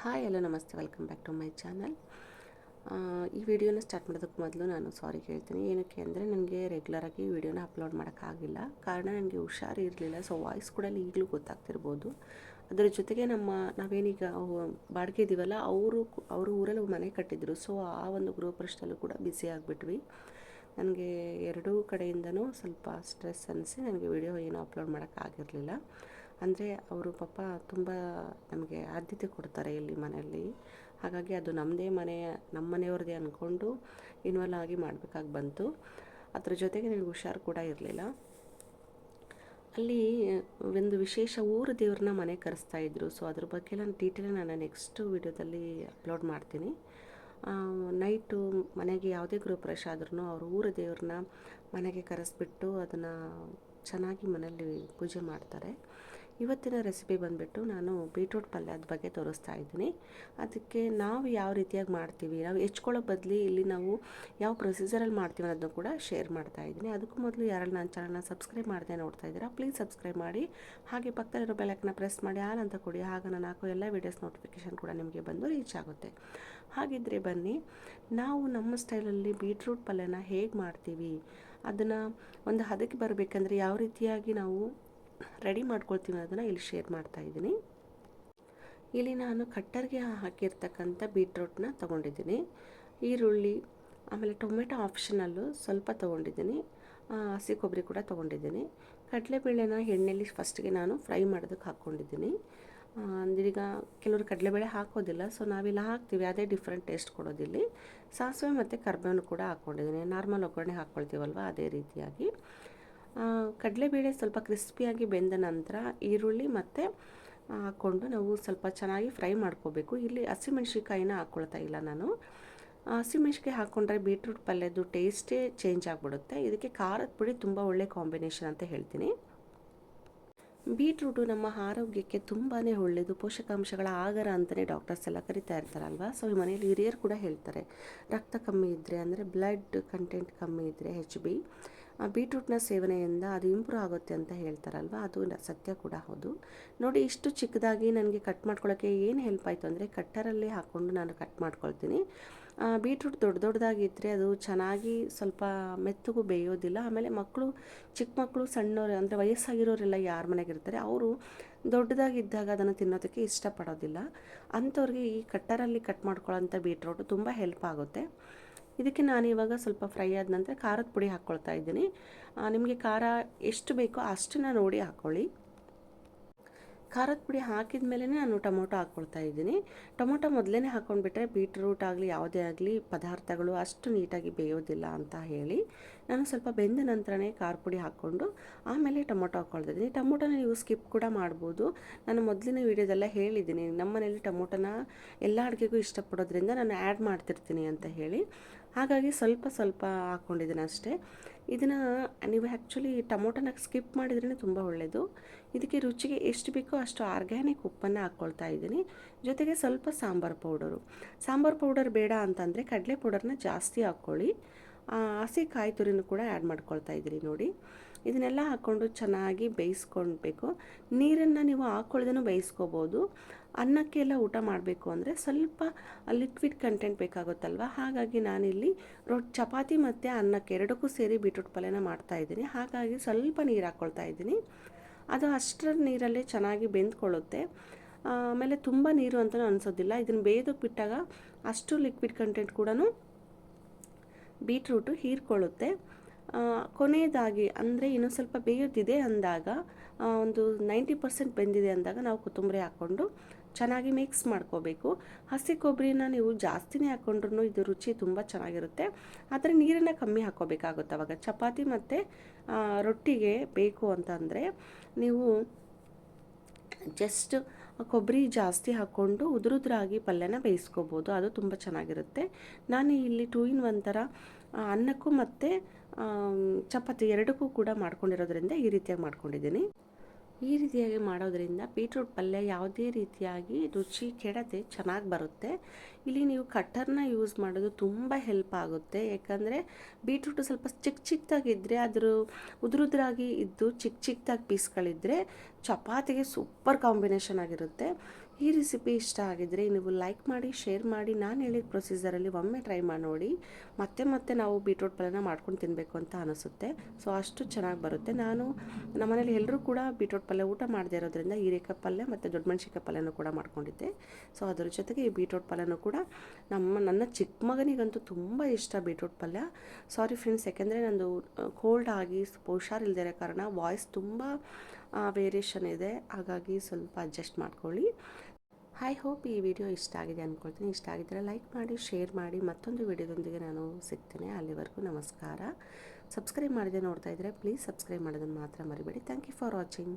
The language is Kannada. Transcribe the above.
ಹಾಯ್ ಹಲೋ ನಮಸ್ತೆ, welcome back to my channel. ಈ ವಿಡಿಯೋನ ಸ್ಟಾರ್ಟ್ ಮಾಡೋದಕ್ಕೆ ಮೊದಲು ನಾನು ಸಾರಿ ಕೇಳ್ತೀನಿ. ಏನಕ್ಕೆ ಅಂದರೆ ನನಗೆ ರೆಗ್ಯುಲರಾಗಿ ವಿಡಿಯೋನ ಅಪ್ಲೋಡ್ ಮಾಡೋಕ್ಕಾಗಿಲ್ಲ. ಕಾರಣ ನನಗೆ ಹುಷಾರು ಇರಲಿಲ್ಲ. ಸೊ ವಾಯ್ಸ್ ಕೂಡ ಈಗಲೂ ಗೊತ್ತಾಗ್ತಿರ್ಬೋದು. ಅದರ ಜೊತೆಗೆ ನಾವೇನೀಗ ಬಾಡಿಗೆ ಇದ್ದೀವಲ್ಲ, ಅವರು ಊರಲ್ಲಿ ಮನೆ ಕಟ್ಟಿದ್ರು. ಸೊ ಆ ಒಂದು ಗೃಹ ಪ್ರವೇಶದಲ್ಲೂ ಕೂಡ ಬ್ಯುಸಿ ಆಗಿಬಿಟ್ವಿ. ನನಗೆ ಎರಡೂ ಕಡೆಯಿಂದನೂ ಸ್ವಲ್ಪ ಸ್ಟ್ರೆಸ್ ಅನಿಸಿ ನನಗೆ ವಿಡಿಯೋ ಏನೂ ಅಪ್ಲೋಡ್ ಮಾಡೋಕ್ಕಾಗಿರಲಿಲ್ಲ. ಅಂದರೆ ಅವರು ಪಾಪ ತುಂಬ ನಮಗೆ ಆದ್ಯತೆ ಕೊಡ್ತಾರೆ ಇಲ್ಲಿ ಮನೆಯಲ್ಲಿ. ಹಾಗಾಗಿ ಅದು ನಮ್ಮ ಮನೆಯವ್ರದ್ದೇ ಅಂದ್ಕೊಂಡು ಇನ್ವಾಲ್ವ್ ಆಗಿ ಮಾಡಬೇಕಾಗಿ ಬಂತು. ಅದ್ರ ಜೊತೆಗೆ ನನಗೆ ಹುಷಾರು ಕೂಡ ಇರಲಿಲ್ಲ. ಅಲ್ಲಿ ಒಂದು ವಿಶೇಷ ಊರು ದೇವ್ರನ್ನ ಮನೆ ಕರೆಸ್ತಾಯಿದ್ರು. ಸೊ ಅದ್ರ ಬಗ್ಗೆ ನಾನು ನೆಕ್ಸ್ಟ್ ವಿಡಿಯೋದಲ್ಲಿ ಅಪ್ಲೋಡ್ ಮಾಡ್ತೀನಿ. ನೈಟು ಮನೆಗೆ ಯಾವುದೇ ಗೃಹಪ್ರವೇಶ ಆದ್ರೂ ಅವರು ಊರ ದೇವ್ರನ್ನ ಮನೆಗೆ ಕರೆಸ್ಬಿಟ್ಟು ಅದನ್ನು ಚೆನ್ನಾಗಿ ಮನೆಯಲ್ಲಿ ಪೂಜೆ ಮಾಡ್ತಾರೆ. ಇವತ್ತಿನ ರೆಸಿಪಿ ಬಂದುಬಿಟ್ಟು ನಾನು ಬೀಟ್ರೂಟ್ ಪಲ್ಯದ ಬಗ್ಗೆ ತೋರಿಸ್ತಾ ಇದ್ದೀನಿ. ಅದಕ್ಕೆ ನಾವು ಯಾವ ರೀತಿಯಾಗಿ ಮಾಡ್ತೀವಿ, ನಾವು ಹೆಚ್ಕೊಳ್ಳೋ ಬದಲು ಇಲ್ಲಿ ನಾವು ಯಾವ ಪ್ರೊಸೀಜರಲ್ಲಿ ಮಾಡ್ತೀವಿ ಅನ್ನೋದನ್ನು ಕೂಡ ಶೇರ್ ಮಾಡ್ತಾ ಇದ್ದೀನಿ. ಅದಕ್ಕೂ ಮೊದಲು ಯಾರೆಲ್ಲ ನನ್ನ ಚಾನಲ್ನ ಸಬ್ಸ್ಕ್ರೈಬ್ ಮಾಡದೆ ನೋಡ್ತಾ ಇದ್ದೀರಾ, ಪ್ಲೀಸ್ ಸಬ್ಸ್ಕ್ರೈಬ್ ಮಾಡಿ. ಹಾಗೆ ಪಕ್ಕದಲ್ಲಿರೋ ಬೆಲ್ಲೈಕನ್ನ ಪ್ರೆಸ್ ಮಾಡಿ ಆಲ್ ಅಂತ ಕೊಡಿ. ಆಗ ನಾನು ಹಾಕೋ ಎಲ್ಲ ವೀಡಿಯೋಸ್ ನೋಟಿಫಿಕೇಷನ್ ಕೂಡ ನಿಮಗೆ ಬಂದು ರೀಚ್ ಆಗುತ್ತೆ. ಹಾಗಿದ್ದರೆ ಬನ್ನಿ, ನಾವು ನಮ್ಮ ಸ್ಟೈಲಲ್ಲಿ ಬೀಟ್ರೂಟ್ ಪಲ್ಯನ ಹೇಗೆ ಮಾಡ್ತೀವಿ, ಅದನ್ನು ಒಂದು ಹದಕ್ಕೆ ಬರಬೇಕಂದ್ರೆ ಯಾವ ರೀತಿಯಾಗಿ ನಾವು ರೆಡಿ ಮಾಡ್ಕೊಳ್ತೀವಿ ಅದನ್ನು ಇಲ್ಲಿ ಶೇರ್ ಮಾಡ್ತಾ ಇದ್ದೀನಿ. ಇಲ್ಲಿ ನಾನು ಕಟ್ಟರ್ಗೆ ಹಾಕಿರ್ತಕ್ಕಂಥ ಬೀಟ್ರೂಟ್ನ ತೊಗೊಂಡಿದ್ದೀನಿ. ಈರುಳ್ಳಿ, ಆಮೇಲೆ ಟೊಮೆಟೊ ಆಪ್ಷನಲ್ಲು ಸ್ವಲ್ಪ ತೊಗೊಂಡಿದ್ದೀನಿ. ಹಸಿ ಕೊಬ್ಬರಿ ಕೂಡ ತೊಗೊಂಡಿದ್ದೀನಿ. ಕಡಲೆಬೇಳೆನ ಎಣ್ಣೆಯಲ್ಲಿ ಫಸ್ಟಿಗೆ ನಾನು ಫ್ರೈ ಮಾಡೋದಕ್ಕೆ ಹಾಕ್ಕೊಂಡಿದ್ದೀನಿ. ಅಂದ್ರೀಗ ಕೆಲವರು ಕಡಲೆಬೇಳೆ ಹಾಕೋದಿಲ್ಲ, ಸೊ ನಾವೆಲ್ಲ ಹಾಕ್ತೀವಿ, ಅದೇ ಡಿಫ್ರೆಂಟ್ ಟೇಸ್ಟ್ ಕೊಡೋದಿಲ್ಲಿ. ಸಾಸಿವೆ ಮತ್ತು ಕರಿಬೇವನ್ನು ಕೂಡ ಹಾಕ್ಕೊಂಡಿದ್ದೀನಿ. ನಾರ್ಮಲ್ ಒಗ್ಗರಣೆ ಹಾಕ್ಕೊಳ್ತೀವಲ್ವ ಅದೇ ರೀತಿಯಾಗಿ. ಕಡಲೆಬೇಳೆ ಸ್ವಲ್ಪ ಕ್ರಿಸ್ಪಿಯಾಗಿ ಬೆಂದ ನಂತರ ಈರುಳ್ಳಿ ಮತ್ತು ಹಾಕ್ಕೊಂಡು ನಾವು ಸ್ವಲ್ಪ ಚೆನ್ನಾಗಿ ಫ್ರೈ ಮಾಡ್ಕೋಬೇಕು. ಇಲ್ಲಿ ಹಸಿಮೆಣ್ಸಿಕಾಯಿನ ಹಾಕ್ಕೊಳ್ತಾ ಇಲ್ಲ ನಾನು. ಹಸಿಮೆಣ್ಸಿಕಾಯಿ ಹಾಕ್ಕೊಂಡ್ರೆ ಬೀಟ್ರೂಟ್ ಪಲ್ಯದ್ದು ಟೇಸ್ಟೇ ಚೇಂಜ್ ಆಗಿಬಿಡುತ್ತೆ. ಇದಕ್ಕೆ ಖಾರದ ಪುಡಿ ತುಂಬ ಒಳ್ಳೆ ಕಾಂಬಿನೇಷನ್ ಅಂತ ಹೇಳ್ತೀನಿ. ಬೀಟ್ರೂಟು ನಮ್ಮ ಆರೋಗ್ಯಕ್ಕೆ ತುಂಬಾ ಒಳ್ಳೆಯದು, ಪೋಷಕಾಂಶಗಳ ಆಗರ ಅಂತಲೇ ಡಾಕ್ಟರ್ಸ್ ಎಲ್ಲ ಕರಿತಾ ಇರ್ತಾರಲ್ವ. ಸೊ ಈ ಮನೇಲಿ ಹಿರಿಯರು ಕೂಡ ಹೇಳ್ತಾರೆ, ರಕ್ತ ಕಮ್ಮಿ ಇದ್ದರೆ ಅಂದರೆ ಬ್ಲಡ್ ಕಂಟೆಂಟ್ ಕಮ್ಮಿ ಇದ್ದರೆ HB ಬೀಟ್ರೂಟ್ನ ಸೇವನೆಯಿಂದ ಅದು ಇಂಪ್ರೂವ್ ಆಗುತ್ತೆ ಅಂತ ಹೇಳ್ತಾರಲ್ವ, ಅದು ಸತ್ಯ ಕೂಡ ಹೌದು. ನೋಡಿ, ಇಷ್ಟು ಚಿಕ್ಕದಾಗಿ ನನಗೆ ಕಟ್ ಮಾಡ್ಕೊಳ್ಳೋಕ್ಕೆ ಏನು ಹೆಲ್ಪ್ ಆಯಿತು ಅಂದರೆ ಕಟ್ಟರಲ್ಲಿ ಹಾಕ್ಕೊಂಡು ನಾನು ಕಟ್ ಮಾಡ್ಕೊಳ್ತೀನಿ. ಬೀಟ್ರೂಟ್ ದೊಡ್ಡದಾಗಿದ್ದರೆ ಅದು ಚೆನ್ನಾಗಿ ಸ್ವಲ್ಪ ಮೆತ್ತಗೂ ಬೇಯೋದಿಲ್ಲ. ಆಮೇಲೆ ಚಿಕ್ಕ ಮಕ್ಕಳು, ಸಣ್ಣವರು ಅಂದರೆ ವಯಸ್ಸಾಗಿರೋರೆಲ್ಲ ಯಾರ ಮನೆಗಿರ್ತಾರೆ ಅವರು ದೊಡ್ಡದಾಗಿದ್ದಾಗ ಅದನ್ನು ತಿನ್ನೋದಕ್ಕೆ ಇಷ್ಟಪಡೋದಿಲ್ಲ. ಅಂಥವ್ರಿಗೆ ಈ ಕಟ್ಟರಲ್ಲಿ ಕಟ್ ಮಾಡ್ಕೊಳ್ಳೋಂಥ ಬೀಟ್ರೂಟು ತುಂಬ ಹೆಲ್ಪ್ ಆಗುತ್ತೆ. ಇದಕ್ಕೆ ನಾನು ಇವಾಗ ಸ್ವಲ್ಪ ಫ್ರೈ ಆದ ನಂತರ ಖಾರದ ಪುಡಿ ಹಾಕ್ಕೊಳ್ತಾ ಇದ್ದೀನಿ. ನಿಮಗೆ ಖಾರ ಎಷ್ಟು ಬೇಕೋ ಅಷ್ಟನ್ನು ನೋಡಿ ಹಾಕ್ಕೊಳ್ಳಿ. ಖಾರದ ಪುಡಿ ಹಾಕಿದ ಮೇಲೆ ನಾನು ಟೊಮೊಟೊ ಹಾಕ್ಕೊಳ್ತಾ ಇದ್ದೀನಿ. ಟೊಮೊಟೊ ಮೊದಲೇ ಹಾಕ್ಕೊಂಡ್ಬಿಟ್ರೆ ಬೀಟ್ರೂಟ್ ಆಗಲಿ ಯಾವುದೇ ಆಗಲಿ ಪದಾರ್ಥಗಳು ಅಷ್ಟು ನೀಟಾಗಿ ಬೇಯೋದಿಲ್ಲ ಅಂತ ಹೇಳಿ ನಾನು ಸ್ವಲ್ಪ ಬೆಂದ ನಂತರನೇ ಖಾರ ಪುಡಿ ಹಾಕ್ಕೊಂಡು ಆಮೇಲೆ ಟೊಮೊಟೊ ಹಾಕ್ಕೊಳ್ತಿದ್ದೀನಿ. ಟೊಮೊಟೊನ ನೀವು ಸ್ಕಿಪ್ ಕೂಡ ಮಾಡ್ಬೋದು. ನಾನು ಮೊದಲಿನ ವೀಡಿಯೋದೆಲ್ಲ ಹೇಳಿದ್ದೀನಿ, ನಮ್ಮ ಮನೇಲಿ ಟೊಮೊಟೊನ ಎಲ್ಲ ಅಡುಗೆಗೂ ಇಷ್ಟಪಡೋದ್ರಿಂದ ನಾನು ಆ್ಯಡ್ ಮಾಡ್ತಿರ್ತೀನಿ ಅಂತ ಹೇಳಿ. ಹಾಗಾಗಿ ಸ್ವಲ್ಪ ಸ್ವಲ್ಪ ಹಾಕ್ಕೊಂಡಿದ್ದೀನಿ ಅಷ್ಟೇ. ಇದನ್ನು ನೀವು ಆ್ಯಕ್ಚುಲಿ ಟೊಮೊಟೊನ ಸ್ಕಿಪ್ ಮಾಡಿದ್ರೇ ತುಂಬ ಒಳ್ಳೆಯದು. ಇದಕ್ಕೆ ರುಚಿಗೆ ಎಷ್ಟು ಬೇಕೋ ಅಷ್ಟು ಆರ್ಗ್ಯಾನಿಕ್ ಉಪ್ಪನ್ನು ಹಾಕ್ಕೊಳ್ತಾ ಇದ್ದೀನಿ. ಜೊತೆಗೆ ಸ್ವಲ್ಪ ಸಾಂಬಾರು ಪೌಡರ್ ಬೇಡ ಅಂತಂದರೆ ಕಡಲೆ ಪೌಡರ್ನ ಜಾಸ್ತಿ ಹಾಕ್ಕೊಳ್ಳಿ. ಹಸಿ ಕಾಯಿ ತುರಿನೂ ಕೂಡ ಆ್ಯಡ್ ಮಾಡ್ಕೊಳ್ತಾ ಇದ್ದೀರಿ ನೋಡಿ. ಇದನ್ನೆಲ್ಲ ಹಾಕ್ಕೊಂಡು ಚೆನ್ನಾಗಿ ಬೇಯಿಸ್ಕೊಳ್ಬೇಕು. ನೀರನ್ನು ನೀವು ಹಾಕ್ಕೊಳ್ದೇನೂ ಬೇಯಿಸ್ಕೋಬೋದು. ಅನ್ನಕ್ಕೆಲ್ಲ ಊಟ ಮಾಡಬೇಕು ಅಂದರೆ ಸ್ವಲ್ಪ ಲಿಕ್ವಿಡ್ ಕಂಟೆಂಟ್ ಬೇಕಾಗುತ್ತಲ್ವ, ಹಾಗಾಗಿ ನಾನಿಲ್ಲಿ ಚಪಾತಿ ಮತ್ತು ಅನ್ನಕ್ಕೆ ಎರಡಕ್ಕೂ ಸೇರಿ ಬೀಟ್ರೂಟ್ ಪಲ್ಯನ ಮಾಡ್ತಾಯಿದ್ದೀನಿ. ಹಾಗಾಗಿ ಸ್ವಲ್ಪ ನೀರು ಹಾಕ್ಕೊಳ್ತಾ ಇದ್ದೀನಿ. ಅದು ಅಷ್ಟರ ನೀರಲ್ಲೇ ಚೆನ್ನಾಗಿ ಬೆಂದ್ಕೊಳ್ಳುತ್ತೆ. ಆಮೇಲೆ ತುಂಬ ನೀರು ಅಂತಲೂ ಅನಿಸೋದಿಲ್ಲ. ಇದನ್ನು ಬೇಯೋದಕ್ಕೆ ಬಿಟ್ಟಾಗ ಅಷ್ಟು ಲಿಕ್ವಿಡ್ ಕಂಟೆಂಟ್ ಕೂಡ ಬೀಟ್ರೂಟು ಹೀರ್ಕೊಳ್ಳುತ್ತೆ. ಕೊನೆಯದಾಗಿ ಅಂದರೆ ಇನ್ನೂ ಸ್ವಲ್ಪ ಬೇಯೋದಿದೆ ಅಂದಾಗ, ಒಂದು 90% ಬೆಂದಿದೆ ಅಂದಾಗ ನಾವು ಕೊತ್ತಂಬರಿ ಹಾಕ್ಕೊಂಡು ಚೆನ್ನಾಗಿ ಮಿಕ್ಸ್ ಮಾಡ್ಕೋಬೇಕು. ಹಸಿ ಕೊಬ್ಬರಿನ ನೀವು ಜಾಸ್ತಿನೇ ಹಾಕ್ಕೊಂಡ್ರೂ ಇದು ರುಚಿ ತುಂಬ ಚೆನ್ನಾಗಿರುತ್ತೆ. ಆದರೆ ನೀರನ್ನು ಕಮ್ಮಿ ಹಾಕ್ಕೋಬೇಕಾಗುತ್ತೆ. ಅವಾಗ ಚಪಾತಿ ಮತ್ತು ರೊಟ್ಟಿಗೆ ಬೇಕು ಅಂತಂದರೆ ನೀವು ಜಸ್ಟ್ ಕೊಬ್ಬರಿ ಜಾಸ್ತಿ ಹಾಕ್ಕೊಂಡು ಉದುರುದ್ರಾಗಿ ಪಲ್ಯನ ಬೇಯಿಸ್ಕೋಬೋದು. ಅದು ತುಂಬ ಚೆನ್ನಾಗಿರುತ್ತೆ. ನಾನು ಇಲ್ಲಿ 2 in 1 ಥರ ಅನ್ನಕ್ಕೂ ಮತ್ತು ಚಪಾತಿ ಎರಡಕ್ಕೂ ಕೂಡ ಮಾಡ್ಕೊಂಡಿರೋದ್ರಿಂದ ಈ ರೀತಿಯಾಗಿ ಮಾಡ್ಕೊಂಡಿದ್ದೀನಿ. ಈ ರೀತಿಯಾಗಿ ಮಾಡೋದ್ರಿಂದ ಬೀಟ್ರೂಟ್ ಪಲ್ಯ ಯಾವುದೇ ರೀತಿಯಾಗಿ ರುಚಿ ಕೆಡದೆ ಚೆನ್ನಾಗಿ ಬರುತ್ತೆ. ಇಲ್ಲಿ ನೀವು ಕಟ್ಟರ್ನ ಯೂಸ್ ಮಾಡೋದು ತುಂಬ ಹೆಲ್ಪ್ ಆಗುತ್ತೆ. ಯಾಕಂದರೆ ಬೀಟ್ರೂಟು ಸ್ವಲ್ಪ ಚಿಕ್ಕದಾಗಿದ್ದರೆ ಅದ್ರ ಉದುರುದ್ರಾಗಿ ಇದ್ದು ಚಿಕ್ಕದಾಗಿ ಪೀಸ್ಗಳಿದ್ದರೆ ಚಪಾತಿಗೆ ಸೂಪರ್ ಕಾಂಬಿನೇಷನ್ ಆಗಿರುತ್ತೆ. ಈ ರೆಸಿಪಿ ಇಷ್ಟ ಆಗಿದ್ದರೆ ನೀವು ಲೈಕ್ ಮಾಡಿ, ಶೇರ್ ಮಾಡಿ. ನಾನು ಹೇಳಿದ ಪ್ರೊಸೀಜರಲ್ಲಿ ಒಮ್ಮೆ ಟ್ರೈ ಮಾಡಿ ನೋಡಿ. ಮತ್ತೆ ಮತ್ತೆ ನಾವು ಬೀಟ್ರೋಟ್ ಪಲ್ಯನ ಮಾಡ್ಕೊಂಡು ತಿನ್ನಬೇಕು ಅಂತ ಅನಿಸುತ್ತೆ. ಸೊ ಅಷ್ಟು ಚೆನ್ನಾಗಿ ಬರುತ್ತೆ. ನಾನು ನಮ್ಮನೇಲಿ ಎಲ್ಲರೂ ಕೂಡ ಬೀಟ್ರೋಟ್ ಪಲ್ಯ ಊಟ ಮಾಡದೇ ಇರೋದ್ರಿಂದ ಹೀರೆಕಾಯಿ ಪಲ್ಯ ಮತ್ತು ದೊಡ್ಡ ಮೆಣಸಿನ್ಕಾಯಿ ಪಲ್ಯನೂ ಕೂಡ ಮಾಡ್ಕೊಂಡಿದ್ದೆ. ಸೊ ಅದ್ರ ಜೊತೆಗೆ ಈ ಬೀಟ್ರೋಟ್ ಪಲ್ಯನೂ ಕೂಡ ನನ್ನ ಚಿಕ್ಕ ಮಗನಿಗಂತೂ ತುಂಬ ಇಷ್ಟ ಬೀಟ್ರೋಟ್ ಪಲ್ಯ. ಸಾರಿ ಫ್ರೆಂಡ್ಸ್, ಯಾಕೆಂದರೆ ನಂದು ಕೋಲ್ಡ್ ಆಗಿ ಹುಷಾರಿಲ್ಲದೆ ಇರೋ ಕಾರಣ ವಾಯ್ಸ್ ತುಂಬ ವೇರಿಯೇಷನ್ ಇದೆ. ಹಾಗಾಗಿ ಸ್ವಲ್ಪ ಅಡ್ಜಸ್ಟ್ ಮಾಡ್ಕೊಳ್ಳಿ. ಐ ಹೋಪ್ ಈ ವಿಡಿಯೋ ಇಷ್ಟ ಆಗಿದೆ ಅಂದ್ಕೊಳ್ತೀನಿ. ಇಷ್ಟ ಆಗಿದ್ದರೆ ಲೈಕ್ ಮಾಡಿ, ಶೇರ್ ಮಾಡಿ. ಮತ್ತೊಂದು ವಿಡಿಯೋದೊಂದಿಗೆ ನಾನು ಸಿಗ್ತೇನೆ. ಅಲ್ಲಿವರೆಗೂ ನಮಸ್ಕಾರ. ಸಬ್ಸ್ಕ್ರೈಬ್ ಮಾಡದೆ ನೋಡ್ತಾ ಇದ್ದರೆ ಪ್ಲೀಸ್ ಸಬ್ಸ್ಕ್ರೈಬ್ ಮಾಡೋದನ್ನು ಮಾತ್ರ ಮರಿಬೇಡಿ. Thank you for watching.